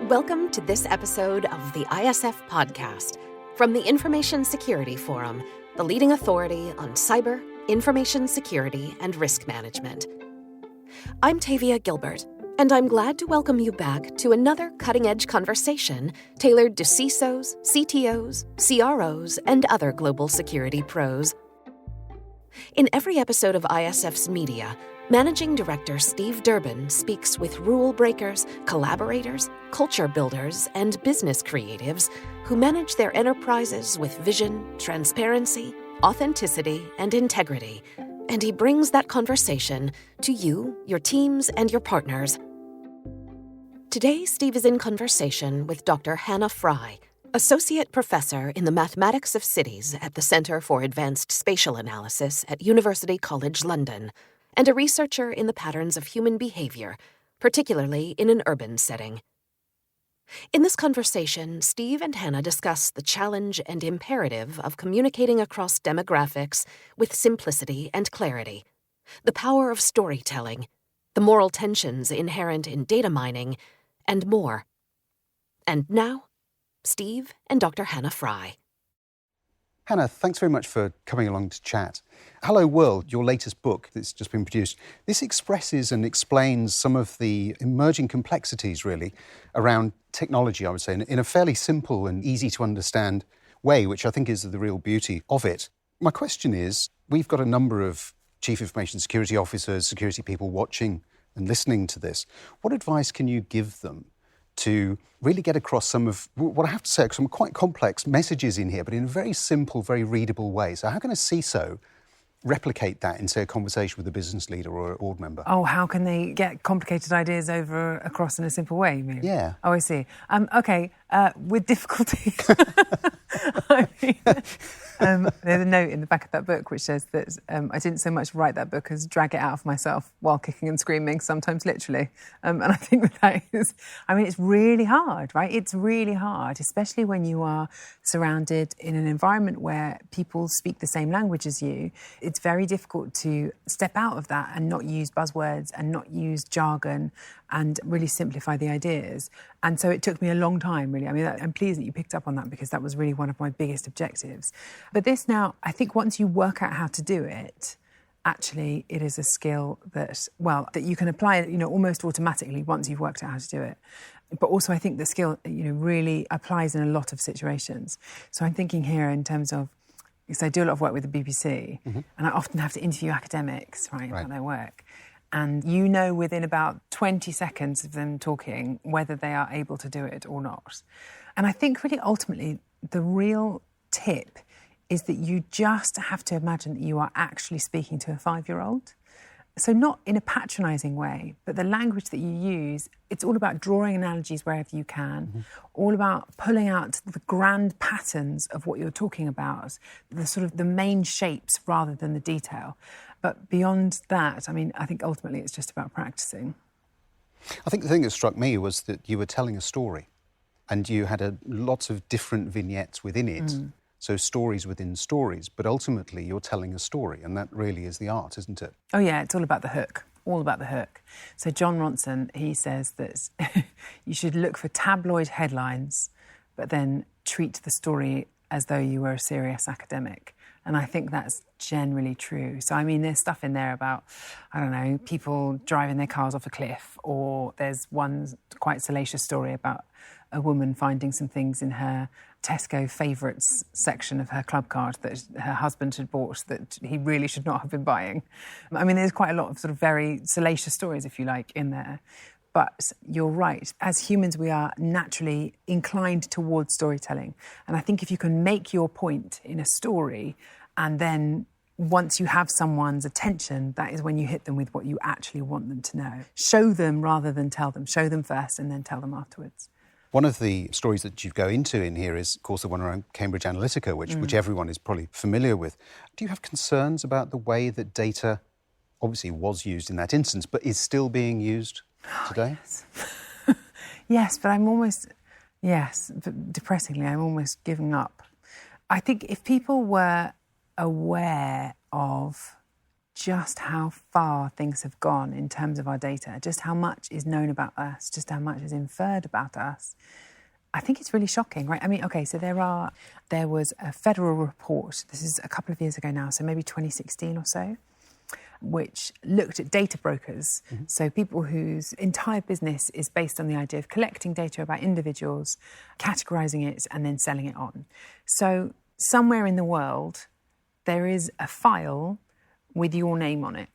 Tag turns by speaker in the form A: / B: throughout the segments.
A: Welcome to this episode of the ISF podcast from the Information Security Forum, the leading authority on cyber, information security, and risk management. I'm Tavia Gilbert, and I'm glad to welcome you back to another cutting-edge conversation tailored to CISOs, CTOs, CROs, and other global security pros. In every episode of ISF's media, Managing Director Steve Durbin speaks with rule breakers, collaborators, culture builders, and business creatives who manage their enterprises with vision, transparency, authenticity, and integrity. And he brings that conversation to you, your teams, and your partners. Today, Steve is in conversation with Dr. Hannah Fry, Associate Professor in the Mathematics of Cities at the Centre for Advanced Spatial Analysis at University College London, and a researcher in the patterns of human behaviour, particularly in an urban setting. In this conversation, Steve and Hannah discuss the challenge and imperative of communicating across demographics with simplicity and clarity, the power of storytelling, the moral tensions inherent in data mining, and more. And now, Steve and Dr. Hannah Fry.
B: Hannah, thanks very much for coming along to chat. Hello World, your latest book that's just been produced, this expresses and explains some of the emerging complexities, really, around technology, I would say, in a fairly simple and easy to understand way, which I think is the real beauty of it. My question is, we've got a number of Chief Information Security Officers, security people watching and listening to this. What advice can you give them to really get across some of what I have to say, some quite complex messages in here, but in a very simple, very readable way? So how can a CISO replicate that in, say, a conversation with a business leader or a board member?
C: Oh, how can they get complicated ideas across in a simple way, you mean?
B: Yeah.
C: Oh, I see. With difficulty. I mean, there's a note in the back of that book which says that I didn't so much write that book as drag it out of myself while kicking and screaming, sometimes literally. And I think that is, it's really hard, right? It's really hard, especially when you are surrounded in an environment where people speak the same language as you. It's very difficult to step out of that and not use buzzwords and not use jargon and really simplify the ideas. And so it took me a long time, really. I'm pleased that you picked up on that because that was really one of my biggest objectives. But this now, I think once you work out how to do it, actually it is a skill that you can apply, almost automatically once you've worked out how to do it. But also I think the skill, really applies in a lot of situations. So I'm thinking here in terms of, because I do a lot of work with the BBC, and I often have to interview academics, right, about their work. And within about 20 seconds of them talking whether they are able to do it or not. And I think really ultimately the real tip is that you just have to imagine that you are actually speaking to a 5-year-old. So not in a patronising way, but the language that you use, it's all about drawing analogies wherever you can, all about pulling out the grand patterns of what you're talking about, the sort of the main shapes rather than the detail. But beyond that, I think ultimately it's just about practising.
B: I think the thing that struck me was that you were telling a story and you had lots of different vignettes within it. So stories within stories, but ultimately you're telling a story, and that really is the art, isn't it?
C: Oh yeah, it's all about the hook. All about the hook. So John Ronson, he says that you should look for tabloid headlines, but then treat the story as though you were a serious academic. And I think that's generally true. So, there's stuff in there about, people driving their cars off a cliff, or there's one quite salacious story about a woman finding some things in her Tesco favourites section of her club card that her husband had bought that he really should not have been buying. There's quite a lot of sort of very salacious stories, if you like, in there. But you're right. As humans, we are naturally inclined towards storytelling. And I think if you can make your point in a story, and then once you have someone's attention, that is when you hit them with what you actually want them to know. Show them rather than tell them. Show them first and then tell them afterwards.
B: One of the stories that you go into in here is, of course, the one around Cambridge Analytica, which everyone is probably familiar with. Do you have concerns about the way that data obviously was used in that instance, but is still being used today?
C: Yes. Yes, but but depressingly, I'm almost giving up. I think if people were aware of just how far things have gone in terms of our data, just how much is known about us, just how much is inferred about us. I think it's really shocking, right? I mean, okay, so there was a federal report, this is a couple of years ago now, so maybe 2016 or so, which looked at data brokers, so people whose entire business is based on the idea of collecting data about individuals, categorising it and then selling it on. So somewhere in the world, there is a file with your name on it.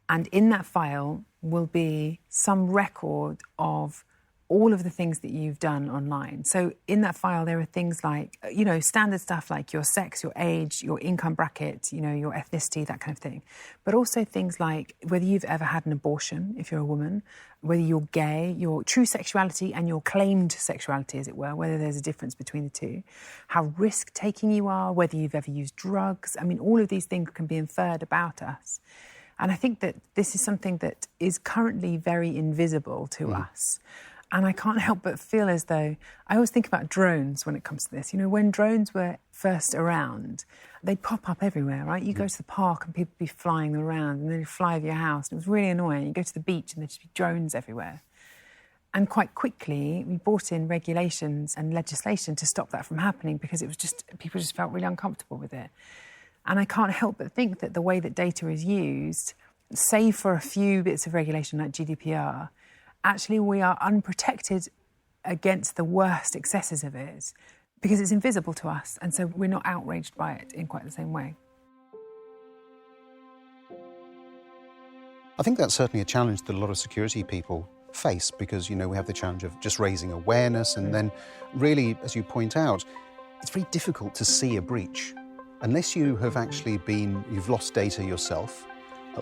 C: And in that file will be some record of all of the things that you've done online. So in that file, there are things like, standard stuff like your sex, your age, your income bracket, your ethnicity, that kind of thing. But also things like whether you've ever had an abortion, if you're a woman, whether you're gay, your true sexuality and your claimed sexuality, as it were, whether there's a difference between the two, how risk-taking you are, whether you've ever used drugs. I mean, all of these things can be inferred about us. And I think that this is something that is currently very invisible to us. And I can't help but feel as though, I always think about drones when it comes to this. When drones were first around, they'd pop up everywhere, right? You go to the park and people would be flying around and they'd fly over your house. And it was really annoying. You go to the beach and there'd just be drones everywhere. And quite quickly, we brought in regulations and legislation to stop that from happening because it was just, people just felt really uncomfortable with it. And I can't help but think that the way that data is used, save for a few bits of regulation like GDPR, actually we are unprotected against the worst excesses of it because it's invisible to us, and so we're not outraged by it in quite the same way.
B: I think that's certainly a challenge that a lot of security people face because, we have the challenge of just raising awareness and then really, as you point out, it's very difficult to see a breach. Unless you have actually you've lost data yourself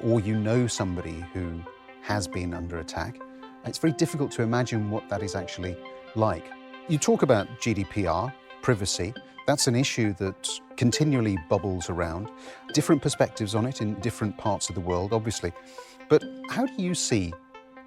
B: or somebody who has been under attack, it's very difficult to imagine what that is actually like. You talk about GDPR, privacy. That's an issue that continually bubbles around. Different perspectives on it in different parts of the world, obviously. But how do you see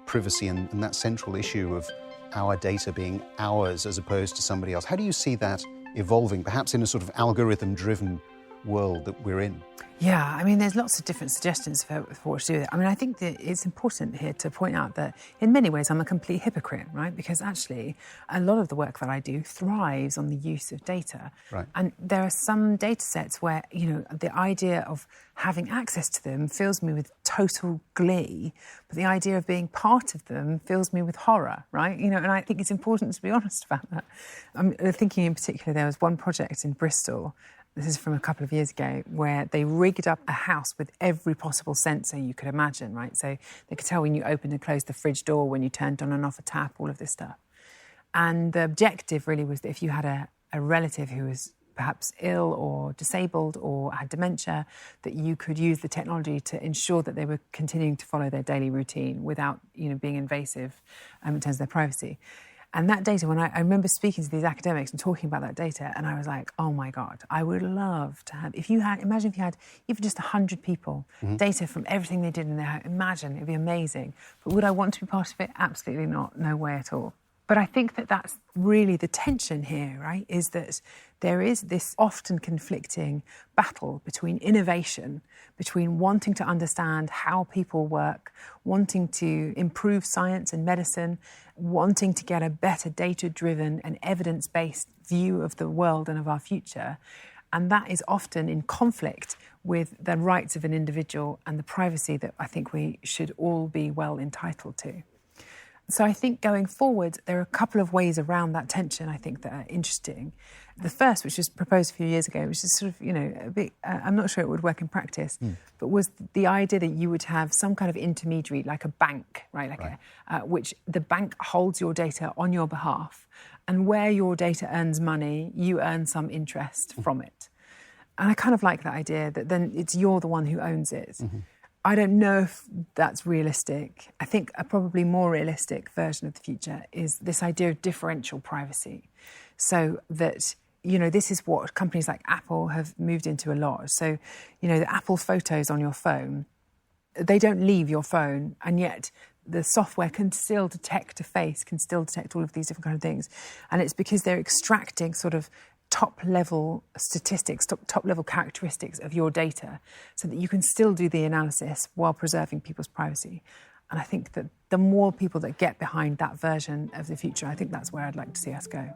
B: privacy and that central issue of our data being ours as opposed to somebody else? How do you see that evolving, perhaps in a sort of algorithm-driven world that we're in?
C: Yeah, I mean, there's lots of different suggestions for what to do with it. I mean, I think that it's important here to point out that in many ways I'm a complete hypocrite, right? Because actually a lot of the work that I do thrives on the use of data.
B: Right.
C: And there are some data sets where, the idea of having access to them fills me with total glee, but the idea of being part of them fills me with horror, right? And I think it's important to be honest about that. I'm thinking in particular, there was one project in Bristol, this is from a couple of years ago, where they rigged up a house with every possible sensor you could imagine, right? So they could tell when you opened and closed the fridge door, when you turned on and off a tap, all of this stuff. And the objective really was that if you had a relative who was perhaps ill or disabled or had dementia, that you could use the technology to ensure that they were continuing to follow their daily routine without, being invasive in terms of their privacy. And that data, when I remember speaking to these academics and talking about that data, and I was like, oh my God, I would love to have, imagine if you had even just 100 people, data from everything they did in their home. Imagine, it'd be amazing. But would I want to be part of it? Absolutely not, no way at all. But I think that that's really the tension here, right, is that there is this often conflicting battle between innovation, between wanting to understand how people work, wanting to improve science and medicine, wanting to get a better data-driven and evidence-based view of the world and of our future. And that is often in conflict with the rights of an individual and the privacy that I think we should all be well entitled to. So I think going forward, there are a couple of ways around that tension, I think, that are interesting. The first, which was proposed a few years ago, which is sort of, a bit, I'm not sure it would work in practice, but was the idea that you would have some kind of intermediary, like a bank, right? Which the bank holds your data on your behalf, and where your data earns money, you earn some interest from it. And I kind of like that idea that then you're the one who owns it. I don't know if that's realistic. I think a probably more realistic version of the future is this idea of differential privacy. So that, this is what companies like Apple have moved into a lot. So, the Apple photos on your phone, they don't leave your phone, and yet the software can still detect a face, can still detect all of these different kind of things. And it's because they're extracting sort of top-level statistics, top-level characteristics of your data so that you can still do the analysis while preserving people's privacy. And I think that the more people that get behind that version of the future, I think that's where I'd like to see us go.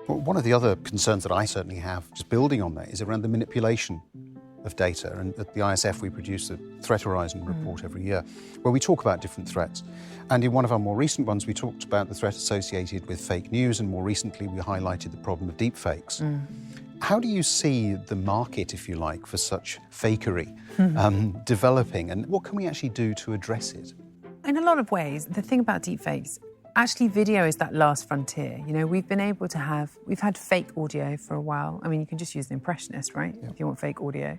B: Well, one of the other concerns that I certainly have, just building on that, is around the manipulation of data. And at the ISF, we produce a Threat Horizon report every year where we talk about different threats. And in one of our more recent ones, we talked about the threat associated with fake news, and more recently we highlighted the problem of deepfakes. How do you see the market, if you like, for such fakery developing, and what can we actually do to address it?
C: In a lot of ways, the thing about deepfakes, actually video is that last frontier. You know, we've had fake audio for a while. I mean, you can just use an impressionist, right? If you want fake audio.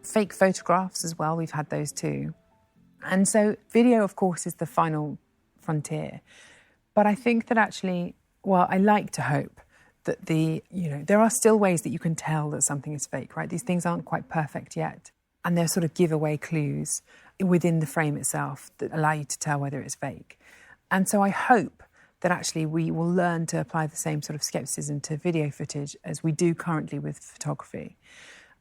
C: Fake photographs as well, we've had those too. And so video, of course, is the final frontier. But I think that actually, well, I like to hope that there are still ways that you can tell that something is fake, right? These things aren't quite perfect yet. And they're sort of giveaway clues within the frame itself that allow you to tell whether it's fake. And so I hope that actually we will learn to apply the same sort of scepticism to video footage as we do currently with photography.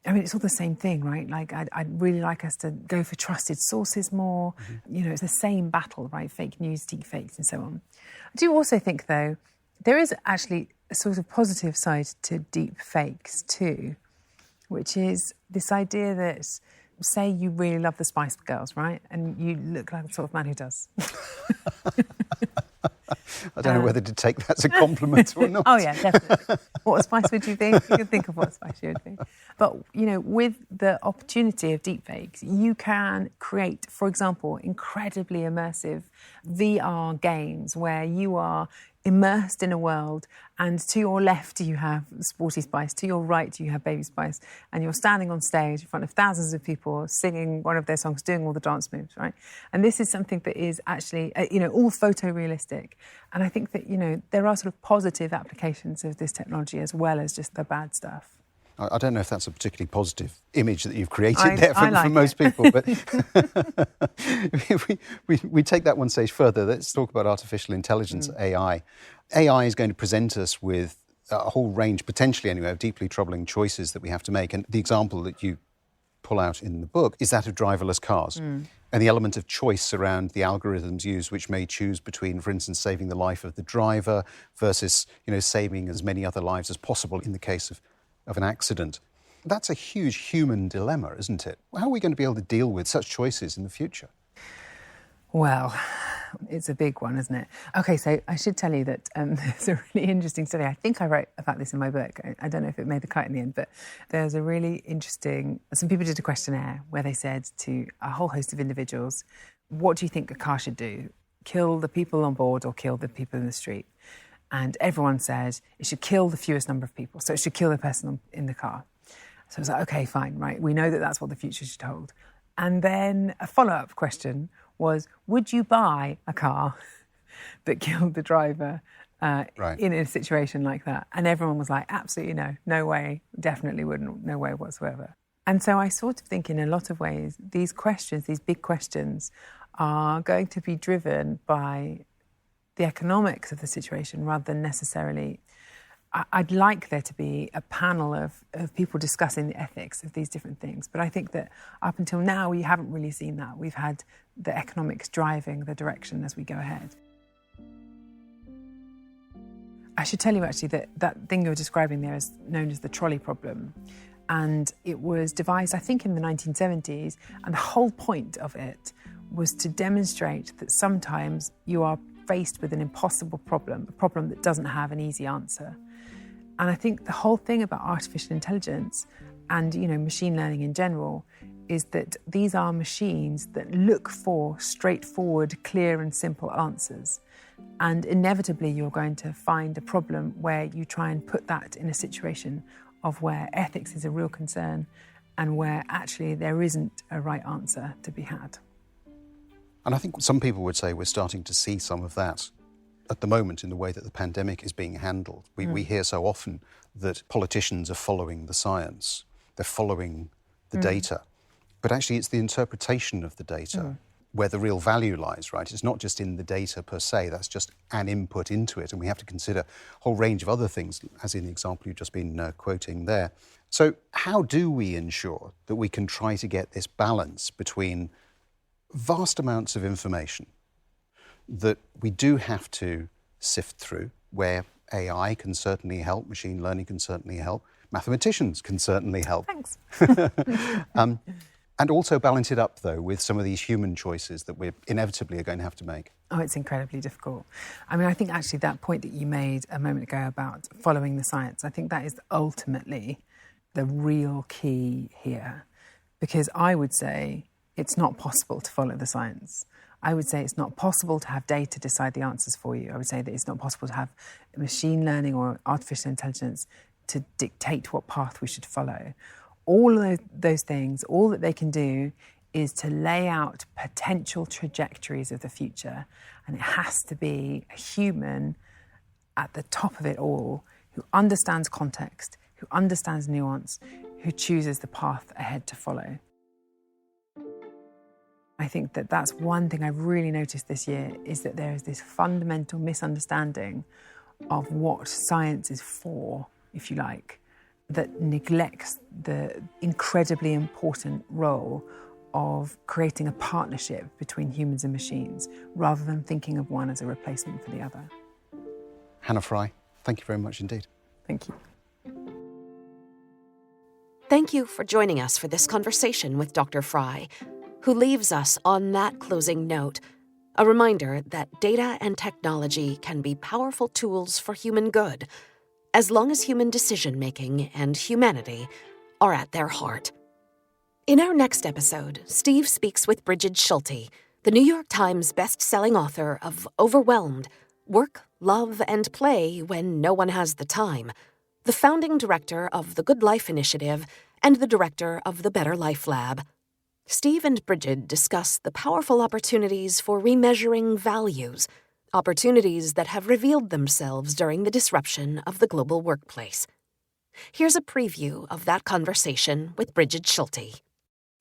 C: I mean, it's all the same thing, right? Like, I'd really like us to go for trusted sources more. You know, it's the same battle, right? Fake news, deep fakes, and so on. I do also think, though, there is actually a sort of positive side to deep fakes too, which is this idea that, say you really love the Spice Girls, right? And you look like the sort of man who does.
B: I don't know whether to take that as a compliment or not.
C: Oh, yeah, definitely. What spice would you think? You can think of what spice you would think. But, you know, with the opportunity of deepfakes, you can create, for example, incredibly immersive VR games where you are immersed in a world, and to your left you have Sporty Spice, to your right you have Baby Spice, and you're standing on stage in front of thousands of people singing one of their songs, doing all the dance moves, right? And this is something that is actually, all photorealistic. And I think that, there are sort of positive applications of this technology as well as just the bad stuff.
B: I don't know if that's a particularly positive image that you've created for most people, but we take that one stage further. Let's talk about artificial intelligence, AI. AI is going to present us with a whole range, potentially anyway, of deeply troubling choices that we have to make. And the example that you pull out in the book is that of driverless cars. And the element of choice around the algorithms used, which may choose between, for instance, saving the life of the driver versus, saving as many other lives as possible in the case of an accident. That's a huge human dilemma, isn't it? How are we going to be able to deal with such choices in the future?
C: Well, it's a big one, isn't it? Okay, so I should tell you that there's a really interesting study. I think I wrote about this in my book. I don't know if it made the cut in the end, but there's a really interesting... Some people did a questionnaire where they said to a whole host of individuals, what do you think a car should do? Kill the people on board or kill the people in the street? And everyone said it should kill the fewest number of people. So it should kill the person in the car. So I was like, OK, fine, right. We know that that's what the future should hold. And then a follow-up question was, would you buy a car that killed the driver in a situation like that? And everyone was like, absolutely no. No way. Definitely wouldn't. No way whatsoever. And so I sort of think in a lot of ways, these questions, these big questions, are going to be driven by the economics of the situation rather than necessarily... I'd like there to be a panel of people discussing the ethics of these different things. But I think that up until now, we haven't really seen that. We've had the economics driving the direction as we go ahead. I should tell you actually that thing you're describing there is known as the trolley problem. And it was devised, I think, in the 1970s. And the whole point of it was to demonstrate that sometimes you are faced with an impossible problem, a problem that doesn't have an easy answer. And I think the whole thing about artificial intelligence and, machine learning in general is that these are machines that look for straightforward, clear and simple answers. And inevitably you're going to find a problem where you try and put that in a situation of where ethics is a real concern and where actually there isn't a right answer to be had.
B: And I think some people would say we're starting to see some of that at the moment in the way that the pandemic is being handled. We hear so often that politicians are following the science, they're following the data, but actually it's the interpretation of the data where the real value lies, right? It's not just in the data per se, that's just an input into it, and we have to consider a whole range of other things, as in the example you've just been quoting there. So how do we ensure that we can try to get this balance between vast amounts of information that we do have to sift through, where AI can certainly help, machine learning can certainly help, mathematicians can certainly help.
C: Thanks.
B: And also balance it up, though, with some of these human choices that we inevitably are going to have to make.
C: Oh, it's incredibly difficult. I mean, I think actually that point that you made a moment ago about following the science, I think that is ultimately the real key here. Because I would say it's not possible to follow the science. I would say it's not possible to have data decide the answers for you. I would say that it's not possible to have machine learning or artificial intelligence to dictate what path we should follow. All of those things, all that they can do is to lay out potential trajectories of the future. And it has to be a human at the top of it all who understands context, who understands nuance, who chooses the path ahead to follow. I think that that's one thing I've really noticed this year, is that there is this fundamental misunderstanding of what science is for, if you like, that neglects the incredibly important role of creating a partnership between humans and machines, rather than thinking of one as a replacement for the other.
B: Hannah Fry, thank you very much indeed.
C: Thank you.
A: Thank you for joining us for this conversation with Dr. Fry, who leaves us on that closing note, a reminder that data and technology can be powerful tools for human good, as long as human decision-making and humanity are at their heart. In our next episode, Steve speaks with Brigid Schulte, the New York Times best-selling author of Overwhelmed, Work, Love, and Play When No One Has the Time, the founding director of the Good Life Initiative and the director of the Better Life Lab. Steve and Brigid discuss the powerful opportunities for remeasuring values, opportunities that have revealed themselves during the disruption of the global workplace. Here's a preview of that conversation with Brigid Schulte.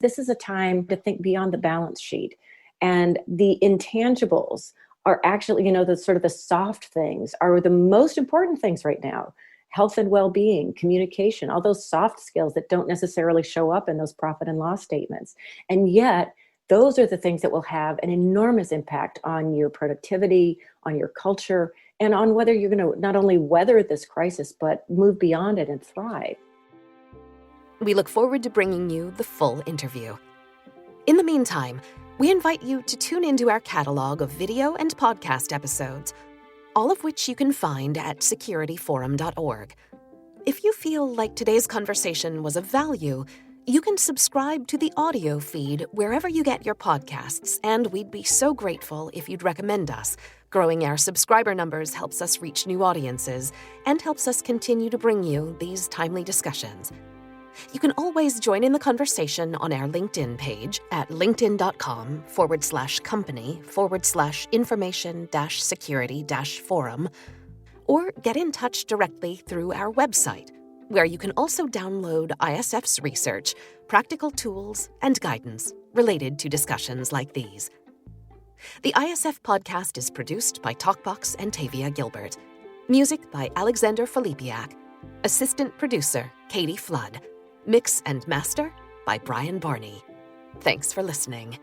D: This is a time to think beyond the balance sheet. And the intangibles are actually, the sort of the soft things are the most important things right now. Health and well-being, communication, all those soft skills that don't necessarily show up in those profit and loss statements. And yet, those are the things that will have an enormous impact on your productivity, on your culture, and on whether you're going to not only weather this crisis, but move beyond it and thrive.
A: We look forward to bringing you the full interview. In the meantime, we invite you to tune into our catalog of video and podcast episodes, all of which you can find at securityforum.org. If you feel like today's conversation was of value, you can subscribe to the audio feed wherever you get your podcasts, and we'd be so grateful if you'd recommend us. Growing our subscriber numbers helps us reach new audiences and helps us continue to bring you these timely discussions. You can always join in the conversation on our LinkedIn page at linkedin.com/company/information-security-forum, or get in touch directly through our website, where you can also download ISF's research, practical tools, and guidance related to discussions like these. The ISF podcast is produced by Talkbox and Tavia Gilbert. Music by Alexander Filipiak. Assistant producer, Katie Flood. Mix and master by Brian Barney. Thanks for listening.